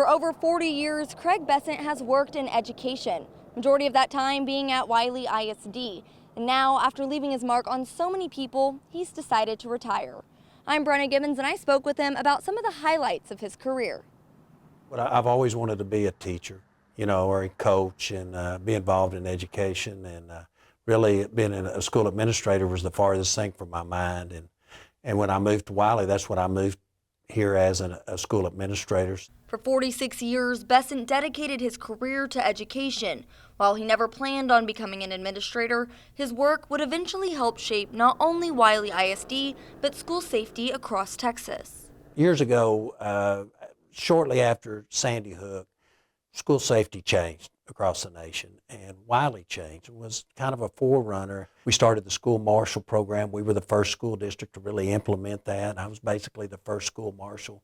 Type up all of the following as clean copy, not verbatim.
For over 40 years, Craig Bessent has worked in education, majority of that time being at Wylie ISD. And now, after leaving his mark on so many people, he's decided to retire. I'm Brenna Gibbons, and I spoke with him about some of the highlights of his career. But I've always wanted to be a teacher, or a coach, and be involved in education. And really, being a school administrator was the farthest thing from my mind. And when I moved to Wylie, that's what I moved here as a school administrator. For 46 years, Bessent dedicated his career to education. While he never planned on becoming an administrator, his work would eventually help shape not only Wylie ISD, but school safety across Texas. Years ago, shortly after Sandy Hook, school safety changed across the nation, and Wylie changed. It was kind of a forerunner. We started the school marshal program. We were the first school district to really implement that. I was basically the first school marshal.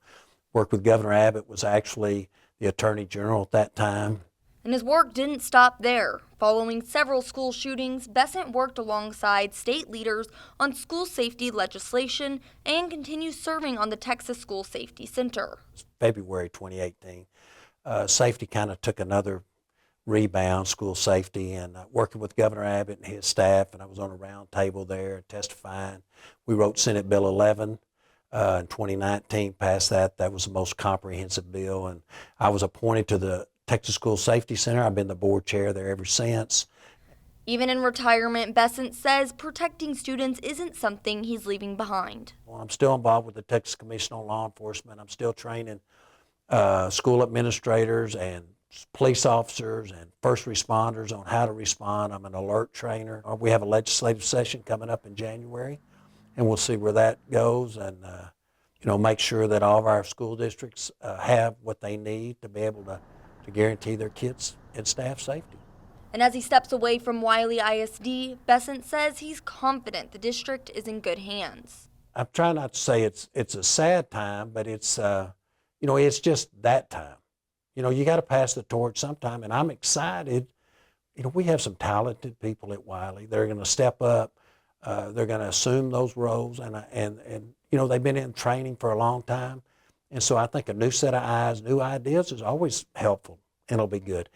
Worked with Governor Abbott, was actually the Attorney General at that time. And his work didn't stop there. Following several school shootings, Bessent worked alongside state leaders on school safety legislation and continues serving on the Texas School Safety Center. February 2018, safety kind of took another rebound, school safety, and working with Governor Abbott and his staff, and I was on a round table there testifying. We wrote Senate Bill 11 in 2019, passed that. That was the most comprehensive bill, and I was appointed to the Texas School Safety Center. I've been the board chair there ever since. Even in retirement, Bessent says protecting students isn't something he's leaving behind. Well, I'm still involved with the Texas Commission on Law Enforcement. I'm still training school administrators and police officers and first responders on how to respond. I'm an alert trainer. We have a legislative session coming up in January, and we'll see where that goes, and make sure that all of our school districts have what they need to be able to guarantee their kids and staff safety. And as he steps away from Wylie ISD, Bessent says he's confident the district is in good hands. I'm trying not to say it's a sad time, but it's it's just that time. You got to pass the torch sometime, and I'm excited. We have some talented people at Wylie. They're going to step up. They're going to assume those roles, and they've been in training for a long time. And so I think a new set of eyes, new ideas is always helpful, and it'll be good.